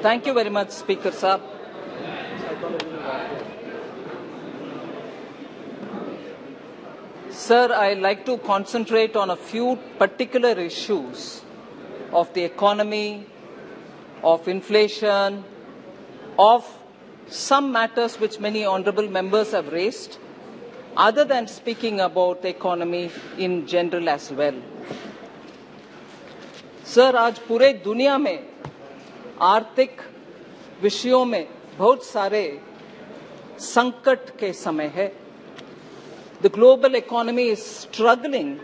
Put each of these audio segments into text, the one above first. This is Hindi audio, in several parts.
Thank you very much, Speaker Saab. Sir, I'd like to concentrate on a few particular issues of the economy, of inflation, of some matters which many honourable members have raised, other than speaking about the economy in general as well. Sir, आज पूरे दुनिया में आर्थिक विषयों में बहुत सारे संकट के समय है. The global economy is struggling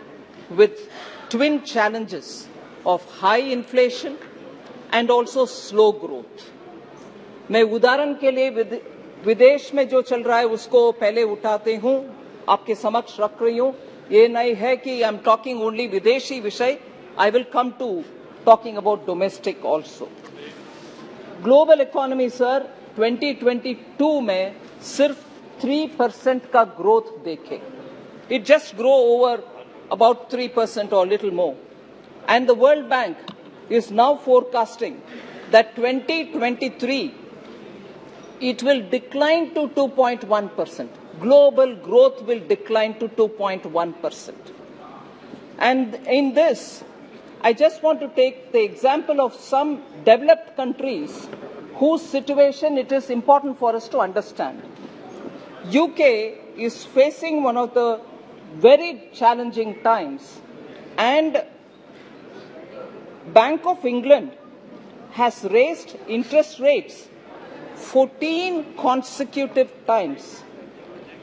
with twin challenges of high inflation and also slow growth. मैं उदाहरण के लिए विदेश में जो चल रहा है उसको पहले उठाते हूं, आपके समक्ष रख रही हूं. ये नहीं है कि आई एम टॉकिंग ओनली विदेशी विषय. I will come to talking about domestic also. Global economy, sir, 2022 में सिर्फ 3% का growth देखे. It just grow over about 3% or little more. And the World Bank is now forecasting that 2023 it will decline to 2.1%. Global growth will decline to 2.1%. And in this, I just want to take the example of some developed countries whose situation it is important for us to understand. UK is facing one of the very challenging times, and Bank of England has raised interest rates 14 consecutive times,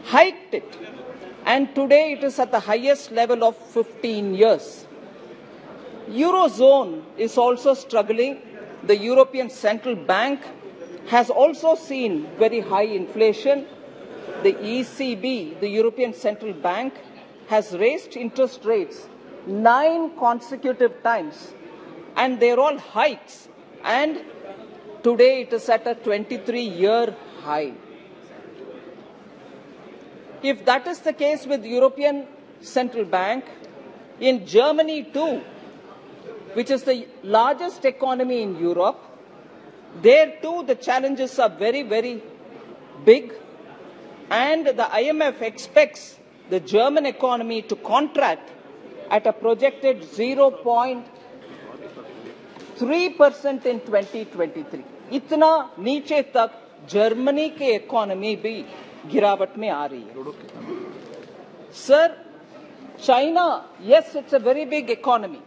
hiked it, and today it is at the highest level of 15 years. Eurozone is also struggling. The European Central Bank has also seen very high inflation. The ECB, the European Central Bank, has raised interest rates 9 consecutive times, and they're all hikes, and today it is at a 23-year high. If that is the case with European Central Bank, in Germany too, which is the largest economy in Europe, there too the challenges are very, very big, and the IMF expects the German economy to contract at a projected 0.3% in 2023. इतना नीचे तक जर्मनी के इकोनॉमी भी गिरावट में आ रही है. Sir, China, yes, it's a very big economy.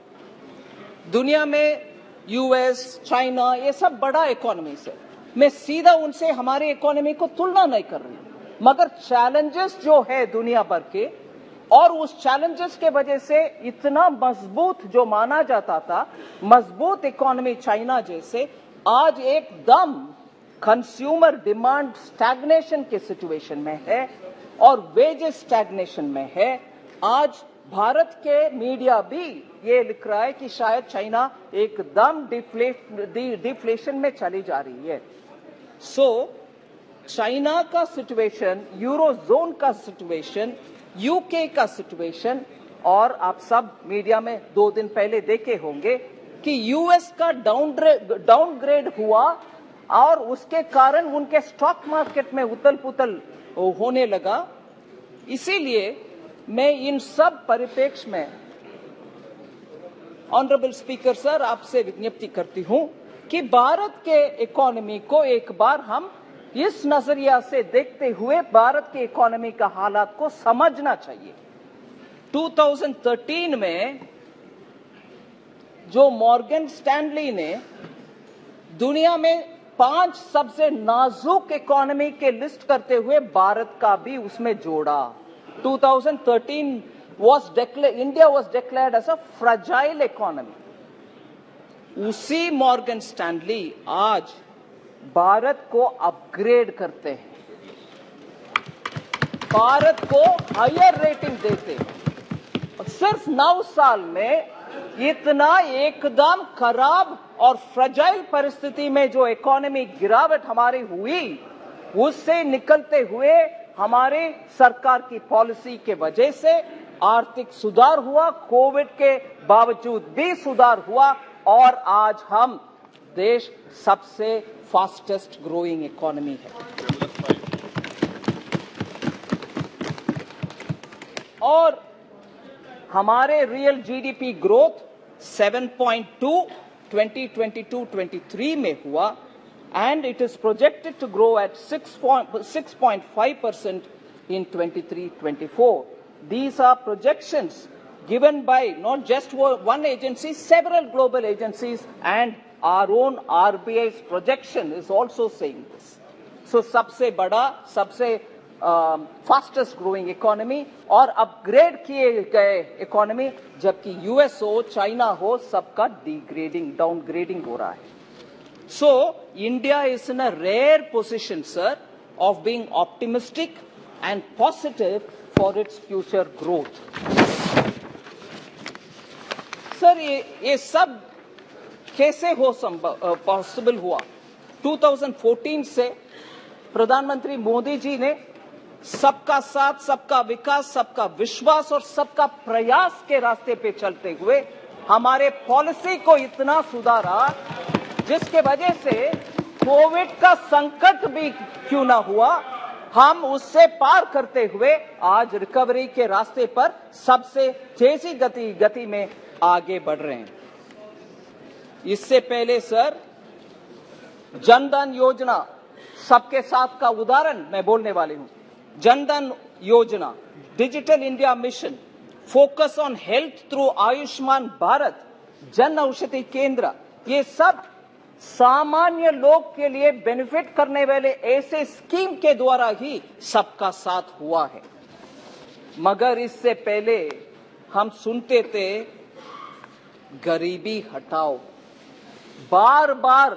दुनिया में यूएस, चाइना, ये सब बड़ा इकोनॉमी है. मैं सीधा उनसे हमारे इकोनॉमी को तुलना नहीं कर रही, मगर चैलेंजेस जो है दुनिया भर के, और उस चैलेंजेस के वजह से इतना मजबूत जो माना जाता था, मजबूत इकोनॉमी चाइना जैसे, आज एकदम कंज्यूमर डिमांड स्टैग्नेशन के सिचुएशन में है और वेजेस स्टैग्नेशन में है. आज भारत के मीडिया भी ये लिख रहा है कि शायद चाइना एकदम डिफ्लेशन में चली जा रही है. सो चाइना का सिचुएशन, यूरोजोन का सिचुएशन, यूके का सिचुएशन, और आप सब मीडिया में 2 दिन पहले देखे होंगे कि यूएस का डाउनग्रेड हुआ और उसके कारण उनके स्टॉक मार्केट में उथल पुथल होने लगा. इसीलिए मैं इन सब परिप्रेक्ष्य में ऑनरेबल स्पीकर सर आपसे विज्ञप्ति करती हूं कि भारत के इकोनॉमी को एक बार हम इस नजरिया से देखते हुए भारत के इकोनॉमी का हालात को समझना चाहिए. 2013 में जो मॉर्गन स्टैनली ने दुनिया में 5 सबसे नाजुक इकोनॉमी के लिस्ट करते हुए भारत का भी उसमें जोड़ा. 2013 India was declared as a fragile economy. उसी मॉर्गन स्टैनली आज भारत को अपग्रेड करते हैं, भारत को हायर रेटिंग देते हैं. सिर्फ 9 साल में इतना एकदम खराब और फ्रजाइल परिस्थिति में जो इकोनॉमी गिरावट हमारी हुई, उससे निकलते हुए हमारे सरकार की पॉलिसी के वजह से आर्थिक सुधार हुआ, कोविड के बावजूद भी सुधार हुआ, और आज हम देश सबसे फास्टेस्ट ग्रोइंग इकोनॉमी है। और हमारे रियल जीडीपी ग्रोथ 7.2 2022-23 में हुआ, and it is projected to grow at 6.5% in 23-24. These are projections given by not just one agency, several global agencies, and our own RBI's projection is also saying this. So सबसे बड़ा, सबसे फास्टेस्ट ग्रोइंग इकोनॉमी और अपग्रेड किए गए इकोनॉमी, जबकि यूएस हो, चाइना हो, सबका डिग्रेडिंग, डाउनग्रेडिंग हो रहा है। So India is in a rare position, sir, of being optimistic and positive for its future growth. Sir ये सब कैसे पॉसिबल हुआ? 2014 से प्रधानमंत्री मोदी जी ने सबका साथ, सबका विकास, सबका विश्वास और सबका प्रयास के रास्ते पे चलते हुए हमारे पॉलिसी को इतना सुधारा, जिसके वजह से कोविड का संकट भी क्यों ना हुआ, हम उससे पार करते हुए आज रिकवरी के रास्ते पर सबसे तेजी गति में आगे बढ़ रहे हैं। इससे पहले सर, जनधन योजना सबके साथ का उदाहरण मैं बोलने वाली हूं। जनधन योजना, digital India mission, focus on health through Ayushman Bharat, Jan Aushadhi केंद्र, ये सब सामान्य लोग के लिए बेनिफिट करने वाले ऐसे स्कीम के द्वारा ही सबका साथ हुआ है। मगर इससे पहले हम सुनते थे गरीबी हटाओ, बार बार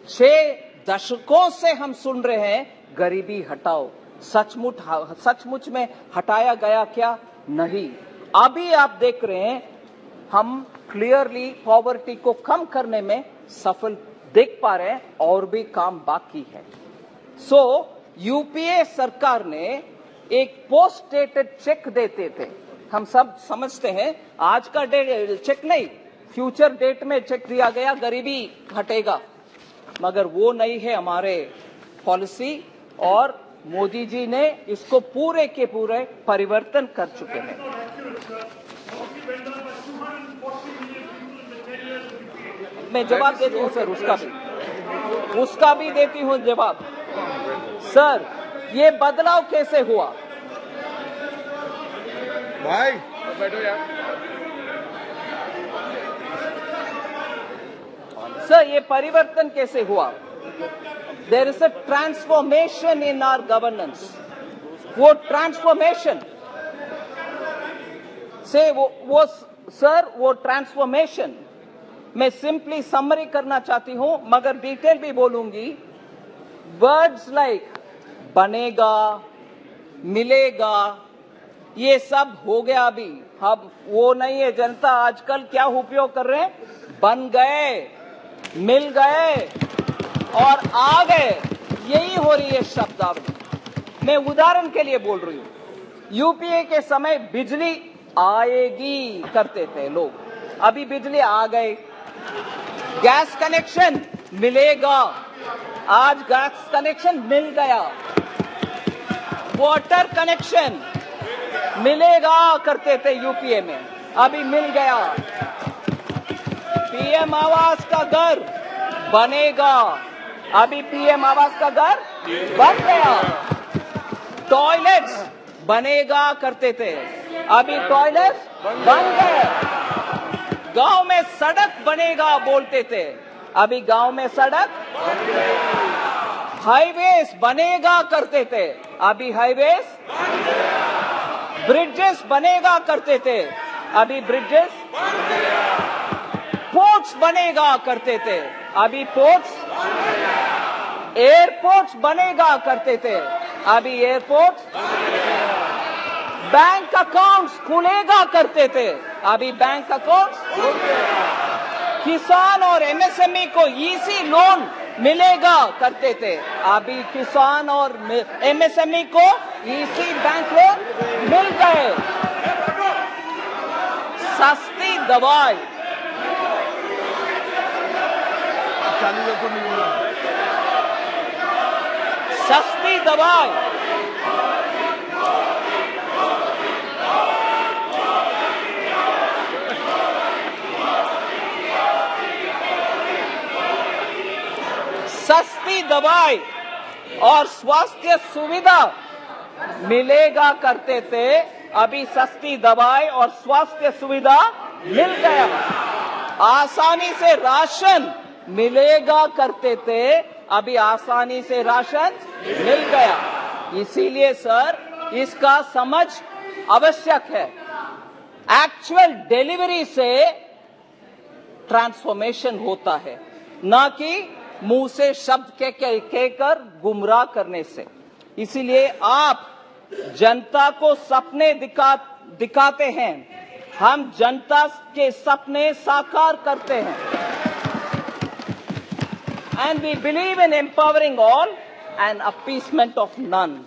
6 दशकों से हम सुन रहे हैं गरीबी हटाओ। सचमुच में हटाया गया क्या? नहीं। अभी आप देख रहे हैं हम क्लियरली पॉवर्टी को कम करने में सफल देख पा रहे हैं, और भी काम बाकी है। सो यूपीए सरकार ने एक पोस्ट डेटेड चेक देते थे, हम सब समझते हैं आज का चेक नहीं, फ्यूचर डेट में चेक दिया गया, गरीबी हटेगा, मगर वो नहीं है हमारे पॉलिसी, और मोदी जी ने इसको पूरे के पूरे परिवर्तन कर चुके हैं। मैं जवाब देती हूं सर, उसका भी देती हूं जवाब। सर, ये बदलाव कैसे हुआ? भाई बैठो यार। सर, ये परिवर्तन कैसे हुआ? There is a transformation in our governance. वो ट्रांसफॉर्मेशन से वो ट्रांसफॉर्मेशन मैं सिंपली समरी करना चाहती हूं, मगर डिटेल भी बोलूंगी। वर्ड्स लाइक बनेगा, मिलेगा, ये सब हो गया अभी। अब वो नहीं है। जनता आजकल क्या उपयोग कर रहे हैं? बन गए, मिल गए और आ गए, यही हो रही है शब्दावली। मैं उदाहरण के लिए बोल रही हूं, यूपीए के समय बिजली आएगी करते थे लोग, अभी बिजली आ गए। गैस कनेक्शन मिलेगा, आज गैस कनेक्शन मिल गया। वाटर कनेक्शन मिलेगा करते थे यूपीए में, अभी मिल गया। पीएम आवास का घर बनेगा, अभी पीएम आवास का घर बन गया। टॉयलेट्स बनेगा करते थे, अभी टॉयलेट्स बन गए। गांव में सड़क बनेगा बोलते थे, अभी गांव में सड़क बन गए। हाईवेज बनेगा करते थे, अभी हाईवेज बन गया। ब्रिजेस बनेगा करते थे, अभी ब्रिजेस बन गया। पोर्ट्स बनेगा करते थे, अभी पोर्ट्स बन गया। एयरपोर्ट्स बनेगा करते थे, अभी एयरपोर्ट्स बन गया। बैंक अकाउंट्स खुलेगा करते थे, अभी बैंक अकाउंट्स खुल गया। किसान और एमएसएमई को इजी लोन मिलेगा करते थे, अभी किसान और एमएसएमई को इजी बैंक लोन मिल गए। सस्ती दवाई, चालू रखो, नहीं बोला। सस्ती दवाई, सस्ती दवाई और स्वास्थ्य सुविधा मिलेगा करते थे, अभी सस्ती दवाई और स्वास्थ्य सुविधा मिल गया। आसानी से राशन मिलेगा करते थे, अभी आसानी से राशन मिल गया। इसीलिए सर, इसका समझ आवश्यक है। एक्चुअल डिलीवरी से ट्रांसफॉर्मेशन होता है, ना कि मुंह से शब्द कहकर गुमराह करने से। इसीलिए आप जनता को सपने दिखाते हैं, हम जनता के सपने साकार करते हैं। And we believe in empowering all and appeasement of none.